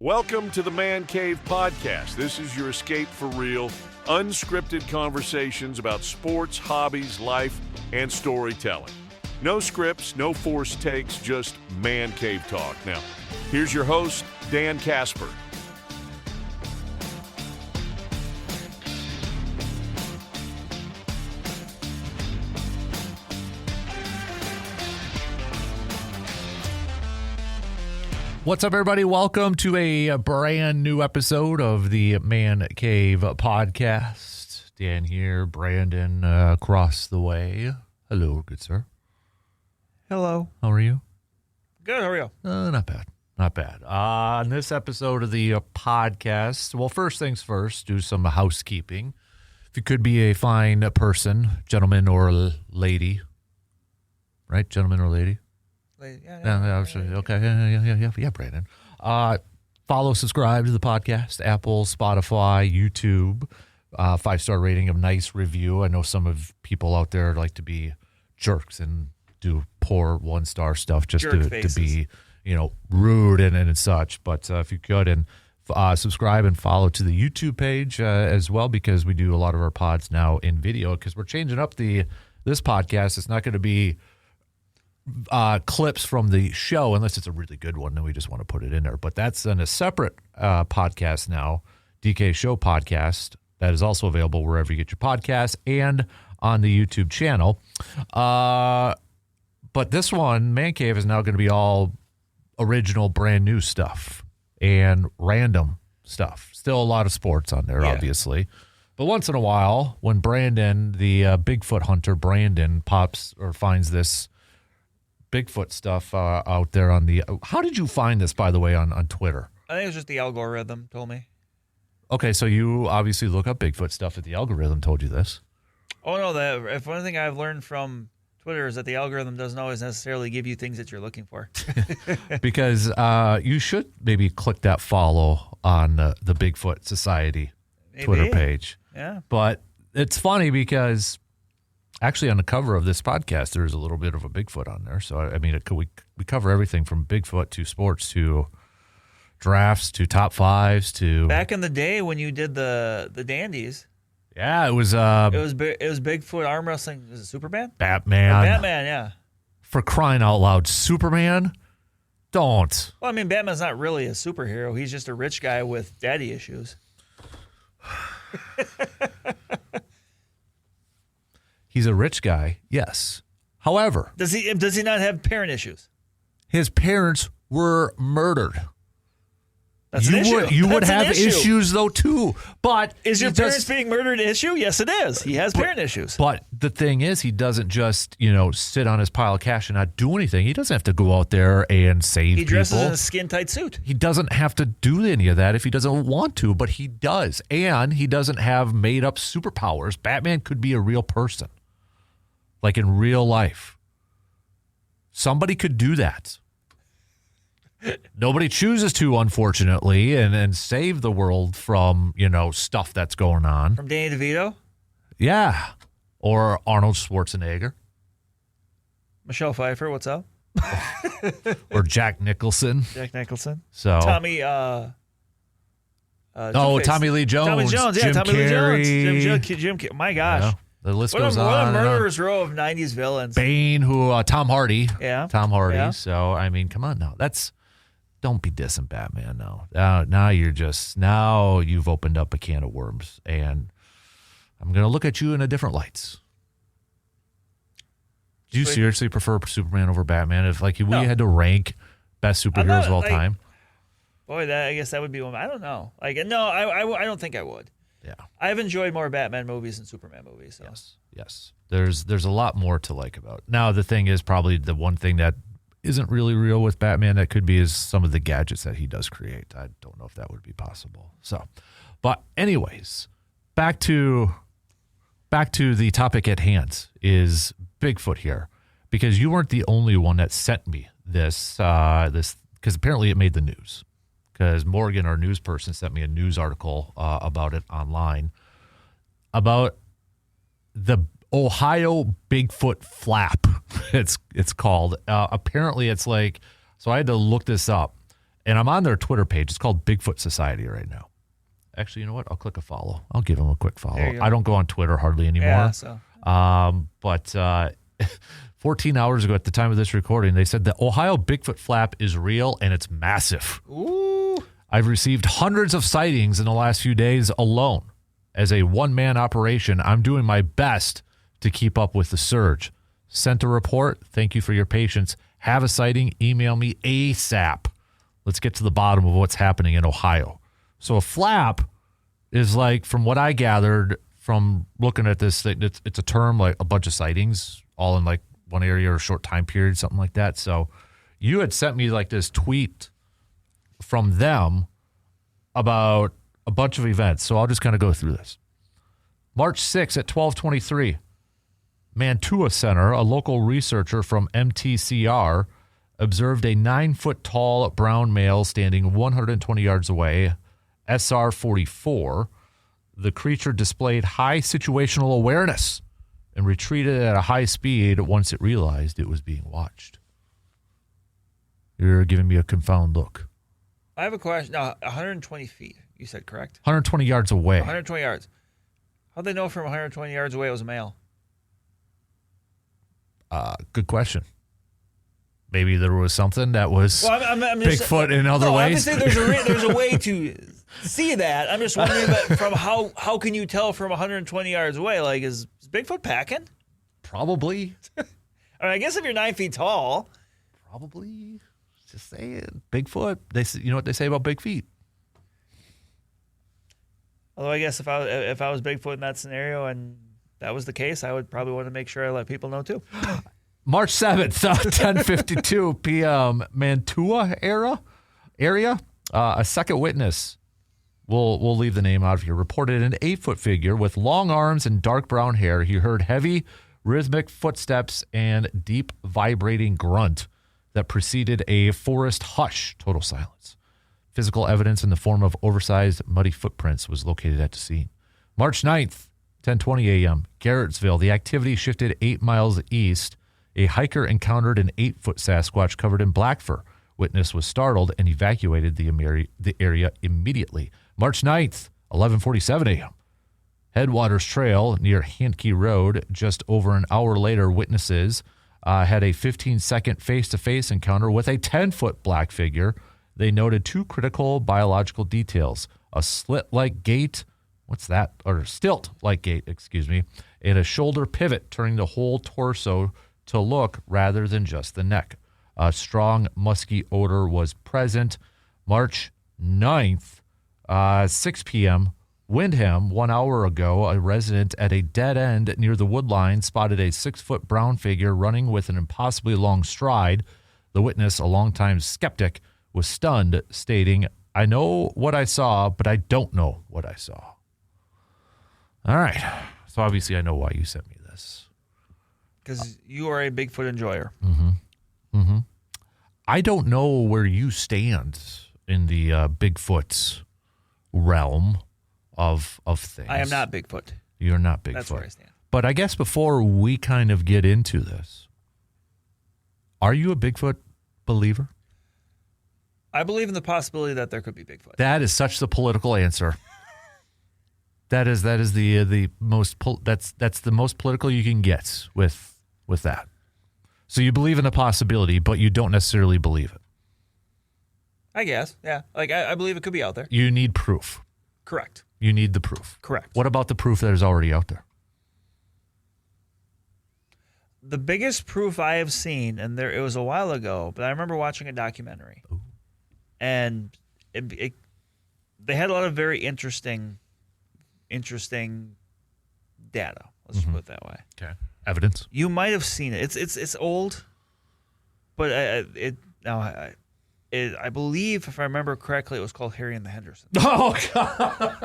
Welcome to the Man Cave Podcast. This is your escape for real, unscripted conversations about sports, hobbies, life, and storytelling. No scripts, no forced takes, just Man Cave talk. Now, here's your host, Dan Casper. What's up, everybody? Welcome to a brand new episode of the Man Cave Podcast. Dan here, Brandon across the way. Hello, good sir. Hello. How are you? Good, how are you? Not bad. Not bad. On this episode of the podcast, well, first things first, do some housekeeping. If you could be a fine person, gentleman or lady, right? Gentleman or lady? Yeah, Brandon. Follow, subscribe to the podcast, Apple, Spotify, YouTube. 5-star rating, a nice review. I know some of people out there like to be jerks and do poor 1-star stuff just to be, rude and such. But if you could, and subscribe and follow to the YouTube page as well, because we do a lot of our pods now in video, because we're changing up this podcast. It's not going to be clips from the show, unless it's a really good one, then we just want to put it in there. But that's in a separate podcast now, DK Show Podcast, that is also available wherever you get your podcasts and on the YouTube channel. But this one, Man Cave, is now going to be all original, brand new stuff and random stuff. Still a lot of sports on there, obviously. But once in a while, when Brandon, the Bigfoot hunter Brandon, pops or finds this Bigfoot stuff out there on the... How did you find this, by the way, on Twitter? I think it was just the algorithm told me. Okay, so you obviously look up Bigfoot stuff, and the algorithm told you this. Oh, no, if one thing I've learned from Twitter is that the algorithm doesn't always necessarily give you things that you're looking for. Because you should maybe click that follow on the Bigfoot Society Twitter page. Yeah. But it's funny because... Actually, on the cover of this podcast, there's a little bit of a Bigfoot on there. So, I mean, we cover everything from Bigfoot to sports to drafts to top fives to... Back in the day when you did the Dandies. Yeah, it was... It was Bigfoot arm wrestling. Was it Superman? Batman. Batman, yeah. For crying out loud, Superman? Don't. Well, I mean, Batman's not really a superhero. He's just a rich guy with daddy issues. He's a rich guy, yes. However... Does he not have parent issues? His parents were murdered. That's an issue. You would have issues, though, too. But is your parents being murdered an issue? Yes, it is. He has parent issues. But the thing is, he doesn't just, sit on his pile of cash and not do anything. He doesn't have to go out there and save people. He dresses in a skin-tight suit. He doesn't have to do any of that if he doesn't want to, but he does. And he doesn't have made-up superpowers. Batman could be a real person. Like in real life. Somebody could do that. Nobody chooses to, unfortunately, and save the world from, stuff that's going on. From Danny DeVito? Yeah. Or Arnold Schwarzenegger. Michelle Pfeiffer, what's up? Or Jack Nicholson. So Tommy Tommy Lee Jones. Tommy Jones, yeah, Jim Tommy Carrey. Lee Jones. Jim Carrey. My gosh. Yeah. The list goes on. What a murderous row of 90s villains. Bane, Tom Hardy. Yeah. Tom Hardy. Yeah. So, I mean, come on now. Don't be dissing Batman now. Now you've opened up a can of worms, and I'm going to look at you in a different lights. Do you seriously prefer Superman over Batman? If we had to rank best superheroes of all time? Boy, I guess that would be one. I don't know. I don't think I would. Yeah, I've enjoyed more Batman movies than Superman movies. So. Yes. There's a lot more to like about. Now, the thing is, probably the one thing that isn't really real with Batman that could be is some of the gadgets that he does create. I don't know if that would be possible. So, but anyways, back to the topic at hand is Bigfoot here, because you weren't the only one that sent me this because apparently it made the news. Because Morgan, our news person, sent me a news article about it online about the Ohio Bigfoot flap. It's called. Apparently, it's like, so I had to look this up. And I'm on their Twitter page. It's called Bigfoot Society right now. Actually, you know what? I'll click a follow. I'll give them a quick follow. There you go. I don't go on Twitter hardly anymore. Yeah, so. But 14 hours ago at the time of this recording, they said the Ohio Bigfoot flap is real and it's massive. Ooh. I've received hundreds of sightings in the last few days alone. As a one-man operation, I'm doing my best to keep up with the surge. Sent a report. Thank you for your patience. Have a sighting. Email me ASAP. Let's get to the bottom of what's happening in Ohio. So a flap is like, from what I gathered from looking at this, it's a term like a bunch of sightings all in like one area or a short time period, something like that. So you had sent me like this tweet from them about a bunch of events. So I'll just kind of go through this. March 6th at 12:23, Mantua Center, a local researcher from MTCR, observed a 9-foot-tall brown male standing 120 yards away, SR-44. The creature displayed high situational awareness and retreated at a high speed once it realized it was being watched. You're giving me a confounded look. I have a question. No, 120 feet, you said, correct? 120 yards away. 120 yards. How'd they know from 120 yards away it was a male? Good question. Maybe there was something that was I'm Bigfoot in other ways. Obviously, there's a way to see that. I'm just wondering from how can you tell from 120 yards away? Like, is Bigfoot packing? Probably. I mean, I guess if you're 9 feet tall. Probably. Just say it. Bigfoot. You know what they say about big feet? Although I guess if I was Bigfoot in that scenario and that was the case, I would probably want to make sure I let people know too. March 7th, 10:52 p.m., Mantua area. A second witness, we'll leave the name out of here, reported an 8-foot figure with long arms and dark brown hair. He heard heavy, rhythmic footsteps and deep vibrating grunt that preceded a forest hush. Total silence. Physical evidence in the form of oversized, muddy footprints was located at the scene. March 9th, 10:20 a.m., Garrettsville. The activity shifted 8 miles east. A hiker encountered an 8-foot Sasquatch covered in black fur. Witness was startled and evacuated the area immediately. March 9th, 11:47 a.m., Headwaters Trail near Hankey Road. Just over an hour later, witnesses had a 15-second face-to-face encounter with a 10-foot black figure. They noted 2 critical biological details: a slit-like gait, stilt-like gait, and a shoulder pivot, turning the whole torso to look rather than just the neck. A strong, musky odor was present. March 9th, 6 p.m., Windham. 1 hour ago, a resident at a dead end near the wood line spotted a 6-foot brown figure running with an impossibly long stride. The witness, a longtime skeptic, was stunned, stating, "I know what I saw, but I don't know what I saw." All right. So obviously I know why you sent me this. Because you are a Bigfoot enjoyer. I don't know where you stand in the Bigfoot realm of things. I am not Bigfoot. You're not Bigfoot. That's where I stand. But I guess before we kind of get into this, are you a Bigfoot believer? I believe in the possibility that there could be Bigfoot. That is such the political answer. That is the most that's the most political you can get with that. So you believe in the possibility, but you don't necessarily believe it. I guess, yeah. Like I believe it could be out there. You need proof. Correct. You need the proof. Correct. What about the proof that is already out there? The biggest proof I have seen, and it was a while ago, but I remember watching a documentary. Ooh. And they had a lot of very interesting data. Let's just put it that way. Okay. Evidence. You might have seen it. It's old, but I believe, if I remember correctly, it was called Harry and the Hendersons. Oh God!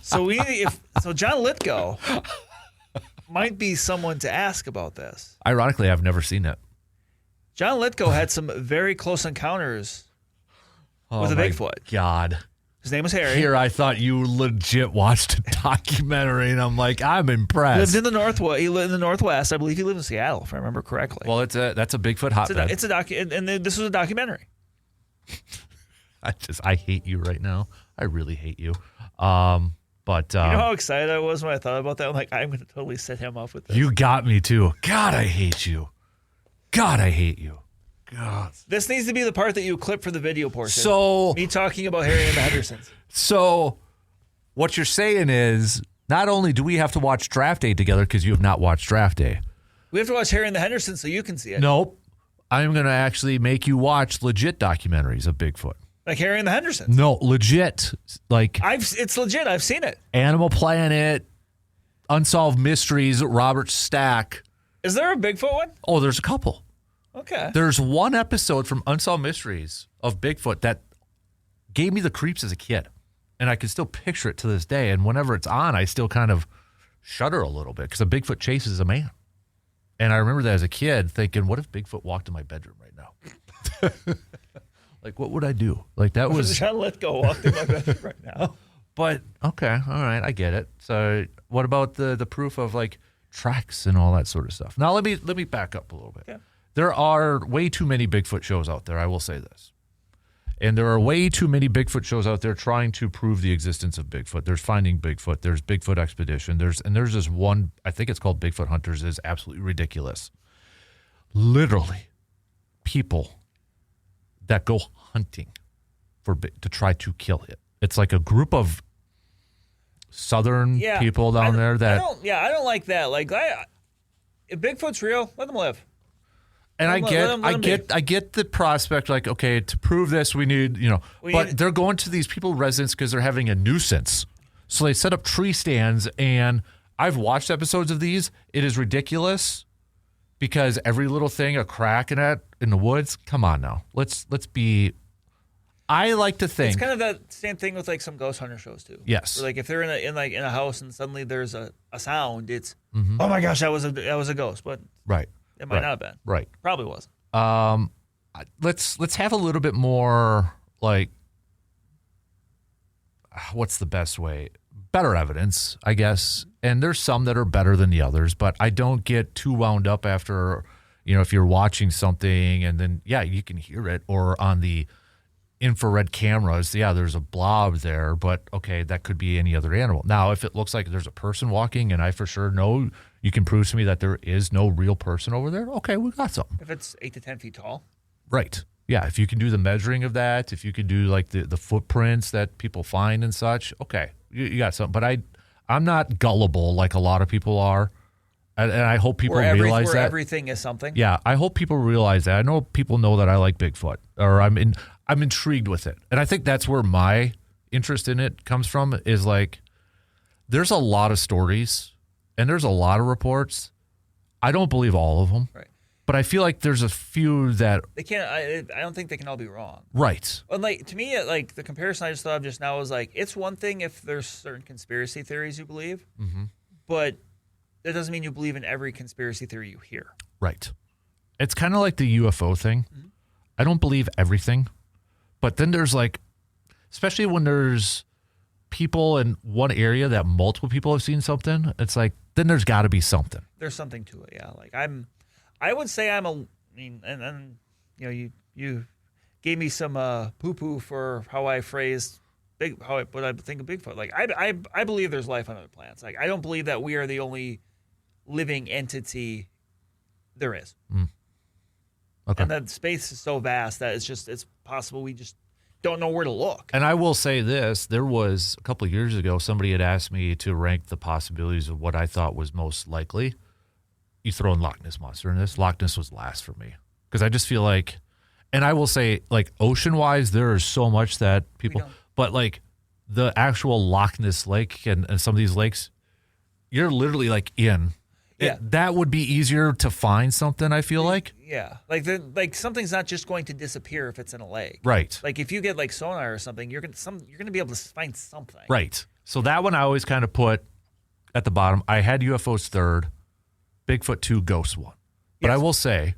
So John Lithgow might be someone to ask about this. Ironically, I've never seen it. John Lithgow had some very close encounters with a Bigfoot. God. His name was Harry. Here, I thought you legit watched a documentary, and I'm like, I'm impressed. Lived in the Northwest. He lived in the Northwest. I believe he lived in Seattle, if I remember correctly. Well, that's a Bigfoot hotbed. It's a and this was a documentary. I hate you right now. I really hate you. But you know how excited I was when I thought about that? I'm like, I'm going to totally set him up with this. You got me too. God, I hate you. God, I hate you. God. This needs to be the part that you clip for the video portion. So me talking about Harry and the Hendersons. So what you're saying is, not only do we have to watch Draft Day together because you have not watched Draft Day. We have to watch Harry and the Hendersons so you can see it. Nope. I'm going to actually make you watch legit documentaries of Bigfoot. Like Harry and the Hendersons? No, legit. Like it's legit. I've seen it. Animal Planet, Unsolved Mysteries, Robert Stack. Is there a Bigfoot one? Oh, there's a couple. Okay. There's one episode from Unsolved Mysteries of Bigfoot that gave me the creeps as a kid. And I can still picture it to this day. And whenever it's on, I still kind of shudder a little bit because a Bigfoot chases a man. And I remember that as a kid thinking, what if Bigfoot walked in my bedroom right now? Like, what would I do? Like, that was... Trying to let go, walk through my bedroom right now. But, okay, all right, I get it. So what about the proof of, like, tracks and all that sort of stuff? Now, let me back up a little bit. Yeah. There are way too many Bigfoot shows out there, I will say this. And there are way too many Bigfoot shows out there trying to prove the existence of Bigfoot. There's Finding Bigfoot. There's Bigfoot Expedition. There's this one, I think it's called Bigfoot Hunters, is absolutely ridiculous. Literally, people that go hunting to try to kill it. It's like a group of southern people down there that... I don't like that. Like, if Bigfoot's real, let them live. And I get the prospect, like, okay, to prove this, we need, they're going to these people residents because they're having a nuisance. So they set up tree stands, and I've watched episodes of these. It is ridiculous because every little thing, a crack in it in the woods. Come on now, let's be. I like to think it's kind of that same thing with like some ghost hunter shows too. Yes, where, like if they're in a house and suddenly there's a sound, it's oh my gosh, that was a ghost, but right. It might not have been. Right. Probably wasn't. Let's have a little bit more, like, what's the best way? Better evidence, I guess. And there's some that are better than the others, but I don't get too wound up after, if you're watching something and then, you can hear it, or on the infrared cameras, there's a blob there, but okay, that could be any other animal. Now, if it looks like there's a person walking and I for sure know you can prove to me that there is no real person over there, okay, we got something. If it's 8 to 10 feet tall. Right. Yeah, if you can do the measuring of that, if you could do like the footprints that people find and such, okay, you got something. But I'm not gullible like a lot of people are. And I hope people realize that. Everything is something. Yeah, I hope people realize that. I know people know that I like Bigfoot, or I'm intrigued with it. And I think that's where my interest in it comes from, is like, there's a lot of stories and there's a lot of reports. I don't believe all of them. Right. But I feel like there's a few that... They can't... I don't think they can all be wrong. Right. And like, to me, like, the comparison I just thought of just now was like, it's one thing if there's certain conspiracy theories you believe, but that doesn't mean you believe in every conspiracy theory you hear. Right. It's kind of like the UFO thing. I don't believe everything. But then there's like... Especially when there's people in one area that multiple people have seen something, it's like, then there's got to be something. There's something to it, yeah. Like, I would say and you gave me some poo-poo for how I phrased what I think of Bigfoot. Like, I believe there's life on other planets. Like, I don't believe that we are the only living entity there is. Okay. And that space is so vast that it's possible we just don't know where to look. And I will say this, there was a couple of years ago, somebody had asked me to rank the possibilities of what I thought was most likely. You throw in Loch Ness Monster in this. Loch Ness was last for me. Because I just feel like, and I will say, like, ocean-wise, there is so much that people, but like the actual Loch Ness Lake and some of these lakes, you're literally like in. Yeah. That would be easier to find something, I feel like. Yeah. Like something's not just going to disappear if it's in a lake. Right. Like if you get like sonar or something, you're going to be able to find something. Right. So that one I always kind of put at the bottom. I had UFOs third, Bigfoot 2, Ghost 1. But I will say,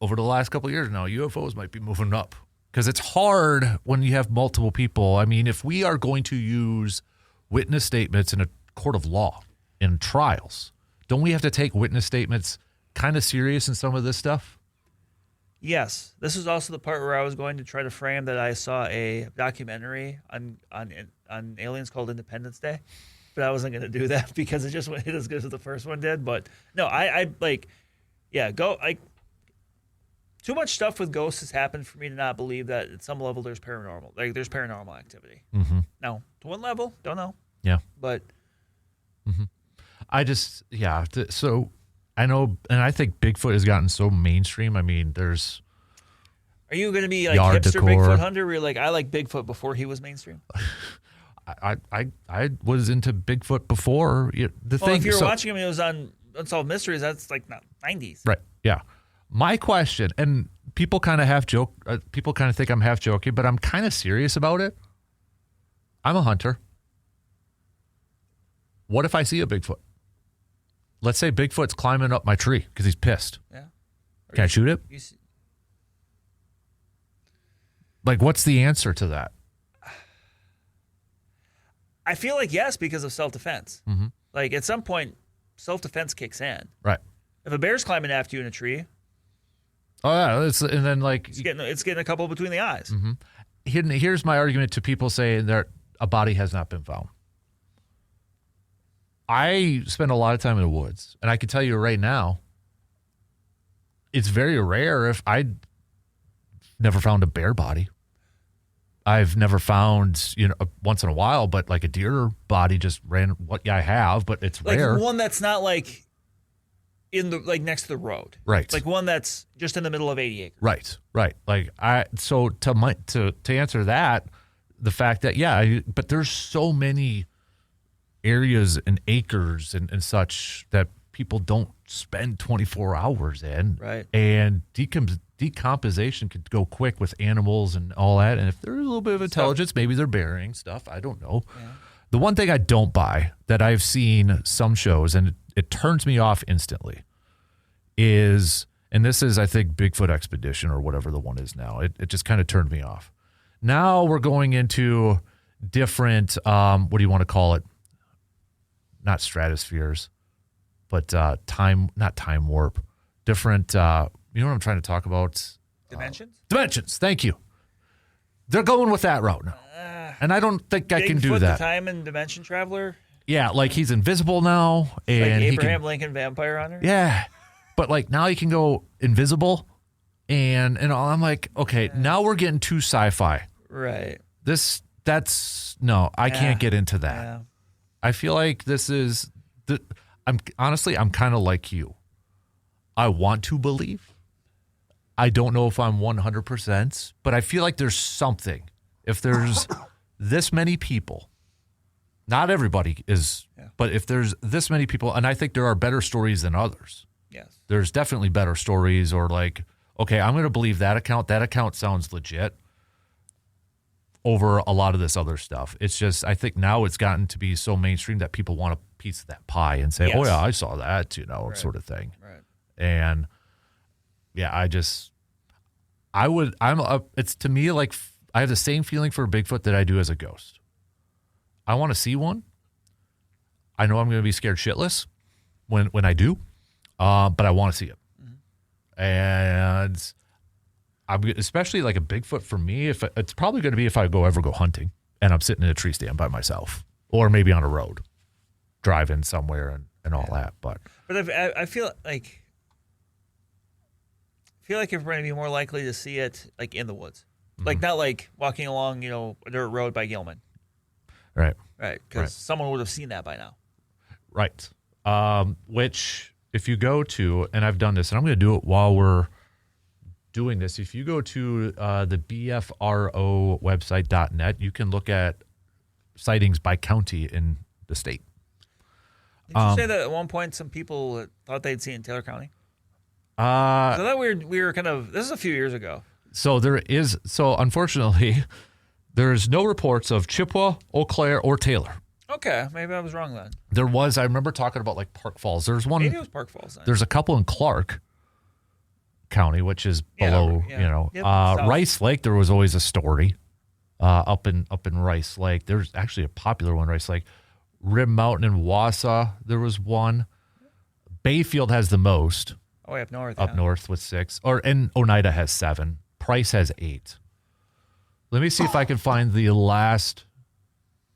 over the last couple of years now, UFOs might be moving up Because it's hard when you have multiple people. I mean, if we are going to use witness statements in a court of law, in trials, don't we have to take witness statements kind of serious in some of this stuff? Yes. This is also the part where I was going to try to frame that I saw a documentary on aliens called Independence Day, but I wasn't going to do that because it just went hit as good as the first one did. But no, I like, yeah, too much stuff with ghosts has happened for me to not believe that at some level there's paranormal activity. Mm-hmm. Now, to what level? Don't know. Yeah. But so I know, and I think Bigfoot has gotten so mainstream. I mean, there's. Are you going to be like yard hipster decor. Bigfoot hunter where you're like, I like Bigfoot before he was mainstream? I was into Bigfoot before the thing. If you were watching him, it was on Unsolved Mysteries. That's like 90s. Right. Yeah. My question, and people kind of people kind of think I'm half joking, but I'm kind of serious about it. I'm a hunter. What if I see a Bigfoot? Let's say Bigfoot's climbing up my tree because he's pissed. Yeah. Can I shoot it? Like, what's the answer to that? I feel like yes, because of self-defense. Mm-hmm. Like at some point, self-defense kicks in. Right. If a bear's climbing after you in a tree, oh yeah, and then like it's getting a couple between the eyes. Mm-hmm. Here's my argument to people saying that a body has not been found. I spend a lot of time in the woods, and I can tell you right now, it's very rare if I never found a bear body. I've never found, once in a while, but like a deer body just ran. I have, but it's like rare. One that's not like in the next to the road, right? Like one that's just in the middle of 80 acres, right. Like to answer that, the fact that but there's so many areas and acres and such that people don't spend 24 hours in, right? And decomposition could go quick with animals and all that. And if there's a little bit of intelligence, maybe they're burying stuff. I don't know. Yeah. The one thing I don't buy that I've seen some shows, and it turns me off instantly, is, and this is, I think, Bigfoot Expedition or whatever the one is now. It just kind of turned me off. Now we're going into different, what do you want to call it? Not stratospheres, but not time warp. Different, you know what I'm trying to talk about? Dimensions? Dimensions, thank you. They're going with that route now. And I don't think I can do Bigfoot, that. The time and dimension traveler? Yeah, like he's invisible now. And like Abraham Lincoln Vampire Hunter? Yeah. But like now he can go invisible and all. I'm like, okay, now we're getting too sci-fi. Right. I can't get into that. Yeah. I feel like this is I'm kind of like you. I want to believe. I don't know if I'm 100%, but I feel like there's something. If there's this many people, not everybody is, but if there's this many people, and I think there are better stories than others. Yes. There's definitely better stories, or like, okay, I'm going to believe that account. That account sounds legit over a lot of this other stuff. It's just, I think now it's gotten to be so mainstream that people want a piece of that pie and say, oh yeah, I saw that, right. Sort of thing. Right. And yeah, it's to me like I have the same feeling for Bigfoot that I do as a ghost. I want to see one. I know I'm going to be scared shitless when I do, but I want to see it. Mm-hmm. And especially like a Bigfoot for me, if it's probably going to be if I ever go hunting and I'm sitting in a tree stand by myself, or maybe on a road, driving somewhere and all that. But I feel like you're going to be more likely to see it like in the woods, like not like walking along, a dirt road by Gilman. Right. Right. Because someone would have seen that by now. Right. Which if you go to, and I've done this, and I'm going to do it while we're doing this. If you go to the BFRO website.net, you can look at sightings by county in the state. Did you say that at one point some people thought they'd seen it in Taylor County? So that we were kind of, this is a few years ago. So unfortunately, there's no reports of Chippewa, Eau Claire, or Taylor. Okay, maybe I was wrong then. There was, I remember talking about like Park Falls. There's one. Maybe it was Park Falls then. There's a couple in Clark County, which is below, Yep, south. Rice Lake. There was always a story up in Rice Lake. There's actually a popular one, Rice Lake. Rib Mountain in Wausau, there was one. Bayfield has the most. Oh, way up north. Up north with 6. And Oneida has 7. Price has 8. Let me see if I can find the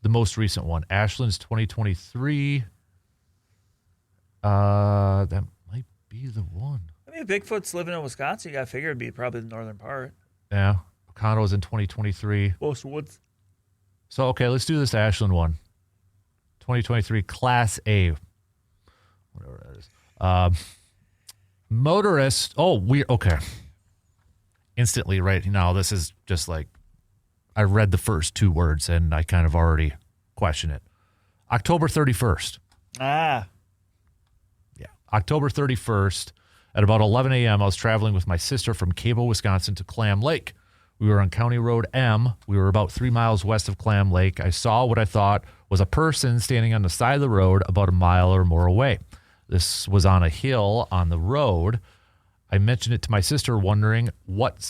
most recent one. Ashland's 2023. That might be the one. I mean, Bigfoot's living in Wisconsin. You got to figure it'd be probably the northern part. Yeah. Condo's in 2023. Most woods. So, okay, let's do this Ashland one. 2023 Class A. Whatever that is. Motorist. Okay. Instantly right now, this is just like, I read the first 2 words and I kind of already question it. October 31st. Ah. Yeah. October 31st at about 11 a.m., I was traveling with my sister from Cable, Wisconsin to Clam Lake. We were on County Road M. We were about 3 miles west of Clam Lake. I saw what I thought was a person standing on the side of the road about a mile or more away. This was on a hill on the road. I mentioned it to my sister, wondering what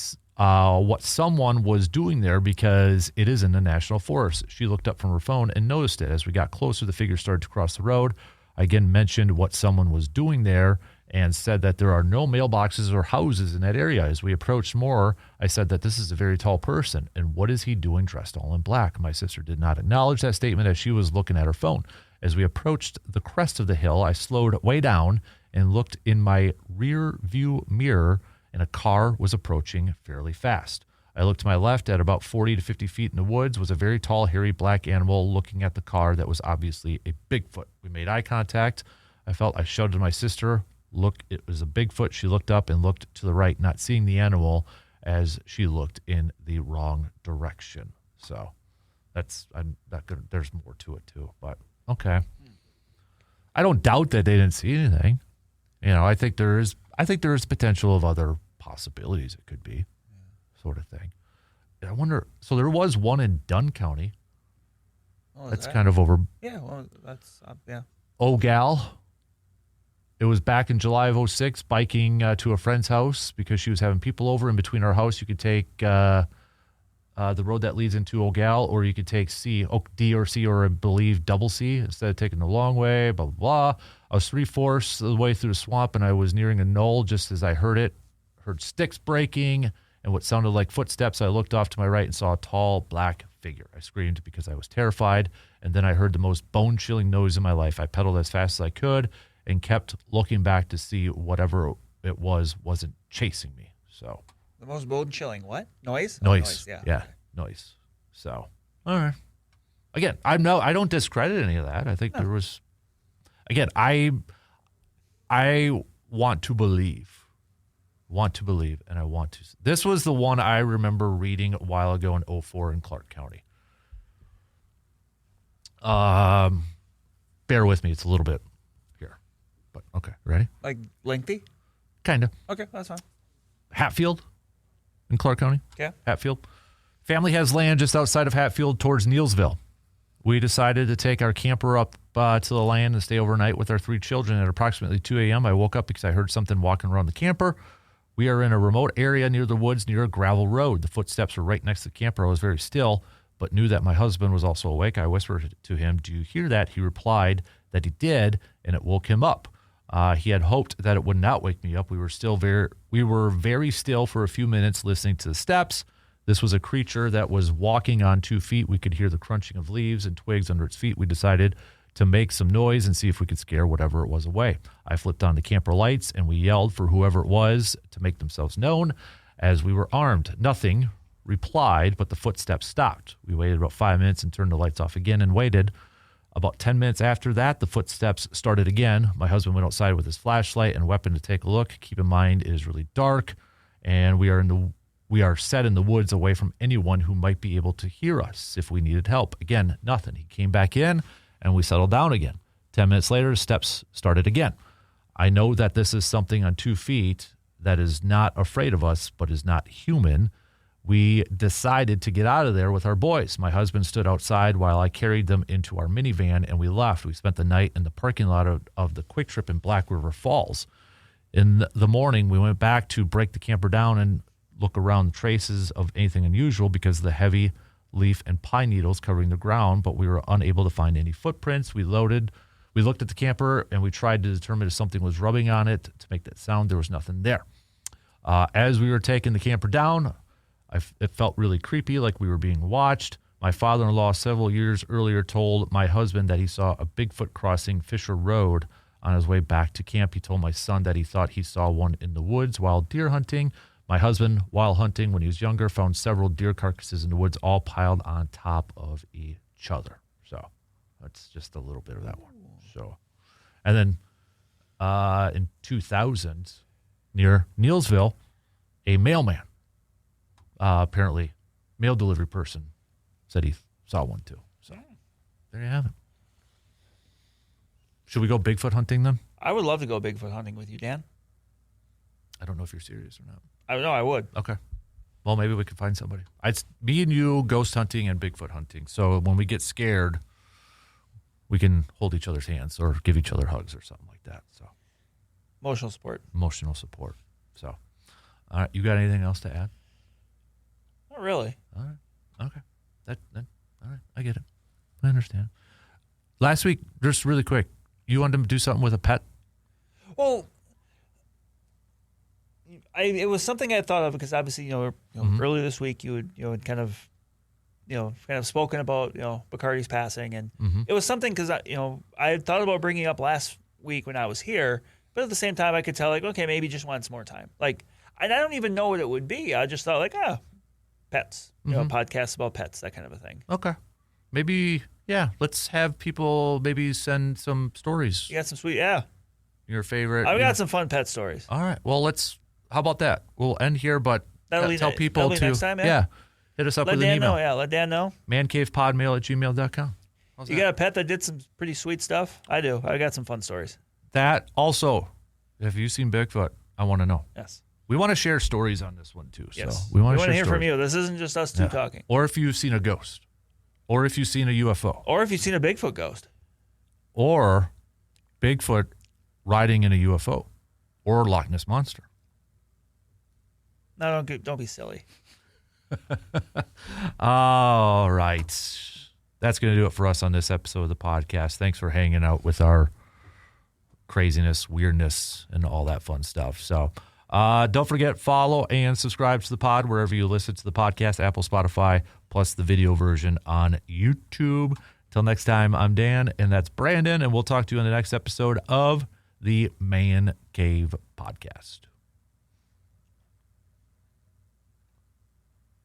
someone was doing there because it is in the national forest. She looked up from her phone and noticed it. As we got closer, the figure started to cross the road. I again mentioned what someone was doing there and said that there are no mailboxes or houses in that area. As we approached more, I said that this is a very tall person, and what is he doing dressed all in black? My sister did not acknowledge that statement as she was looking at her phone. As we approached the crest of the hill, I slowed way down and looked in my rear view mirror, and a car was approaching fairly fast. I looked to my left at about 40 to 50 feet in the woods was a very tall, hairy black animal looking at the car that was obviously a Bigfoot. We made eye contact. I shouted to my sister, "Look, it was a Bigfoot." She looked up and looked to the right, not seeing the animal as she looked in the wrong direction. So I'm not gonna, there's more to it too, but okay. I don't doubt that they didn't see anything. I think there is potential of other possibilities it could be, sort of thing. I wonder, so there was one in Dunn County. That's kind of over. Yeah, well, that's, yeah. Ogal. It was back in July of 2006, biking to a friend's house because she was having people over. In between our house, you could take the road that leads into Ogal, or you could take D or C, or I believe double C, instead of taking the long way, blah, blah, blah. I was 3/4 of the way through the swamp, and I was nearing a knoll just as I heard sticks breaking and what sounded like footsteps. I looked off to my right and saw a tall black figure. I screamed because I was terrified, and then I heard the most bone-chilling noise in my life. I pedaled as fast as I could and kept looking back to see whatever it wasn't chasing me. So the most bone-chilling what? Noise? Noise. Yeah. Yeah, noise. So, all right. Again, I don't discredit any of that. I think there was. Again, I want to believe, and I want to. This was the one I remember reading a while ago in 2004 in Clark County. Bear with me; it's a little bit here, but okay. Ready? Like lengthy? Kind of. Okay, that's fine. Hatfield in Clark County. Yeah. Hatfield. Family has land just outside of Hatfield towards Neilsville. We decided to take our camper up to the land and stay overnight with our 3 children. At approximately 2 a.m., I woke up because I heard something walking around the camper. We are in a remote area near the woods, near a gravel road. The footsteps were right next to the camper. I was very still, but knew that my husband was also awake. I whispered to him, "Do you hear that?" He replied that he did, and it woke him up. He had hoped that it would not wake me up. We were very still for a few minutes listening to the steps. This was a creature that was walking on 2 feet. We could hear the crunching of leaves and twigs under its feet. We decided to make some noise and see if we could scare whatever it was away. I flipped on the camper lights, and we yelled for whoever it was to make themselves known, as we were armed. Nothing replied, but the footsteps stopped. We waited about 5 minutes and turned the lights off again and waited. About 10 minutes after that, the footsteps started again. My husband went outside with his flashlight and weapon to take a look. Keep in mind, it is really dark, and we are set in the woods away from anyone who might be able to hear us if we needed help. Again, nothing. He came back in, and we settled down again. 10 minutes later, steps started again. I know that this is something on 2 feet that is not afraid of us, but is not human. We decided to get out of there with our boys. My husband stood outside while I carried them into our minivan, and we left. We spent the night in the parking lot of the Quick Trip in Black River Falls. In the morning, we went back to break the camper down and look around traces of anything unusual because of the heavy leaf and pine needles covering the ground, but we were unable to find any footprints. We looked at the camper, and we tried to determine if something was rubbing on it to make that sound. There was nothing there. As we were taking the camper down, it felt really creepy, like we were being watched. My father-in-law several years earlier told my husband that he saw a Bigfoot crossing Fisher Road on his way back to camp. He told my son that he thought he saw one in the woods while deer hunting. My husband, while hunting when he was younger, found several deer carcasses in the woods all piled on top of each other. So that's just a little bit of that one. So, and then in 2000, near Neilsville, a mailman, apparently mail delivery person, said he saw one too. So there you have it. Should we go Bigfoot hunting then? I would love to go Bigfoot hunting with you, Dan. I don't know if you're serious or not. I don't know. I would. Okay. Well, maybe we could find somebody. It's me and you, ghost hunting and Bigfoot hunting. So when we get scared, we can hold each other's hands or give each other hugs or something like that. So Emotional support. Emotional support. So, all right. You got anything else to add? Not really. All right. Okay. All right. I get it. I understand. Last week, just really quick, you wanted to do something with a pet? Well, it was something I thought of because obviously, earlier this week you had kind of spoken about, Bacardi's passing, and it was something because I had thought about bringing up last week when I was here, but at the same time I could tell okay, maybe just want some more time. And I don't even know what it would be. I just thought pets, podcasts about pets, that kind of a thing. Okay. Maybe, let's have people maybe send some stories. You got some sweet, your favorite. I've got some fun pet stories. All right. Well, how about that? We'll end here, but tell people to, next time, hit us up with an email. Let Dan know. mancavepodmail@gmail.com. You got a pet that did some pretty sweet stuff? I do. I got some fun stories. That also, have you seen Bigfoot? I want to know. Yes. We want to share stories on this one too. Yes. So we want to hear from you. This isn't just us two talking. Or if you've seen a ghost. Or if you've seen a UFO. Or if you've seen a Bigfoot ghost. Or Bigfoot riding in a UFO. Or Loch Ness Monster. No, don't be silly. All right. That's going to do it for us on this episode of the podcast. Thanks for hanging out with our craziness, weirdness, and all that fun stuff. So don't forget, follow and subscribe to the pod wherever you listen to the podcast, Apple, Spotify, plus the video version on YouTube. Till next time, I'm Dan, and that's Brandon, and we'll talk to you in the next episode of the Man Cave Podcast.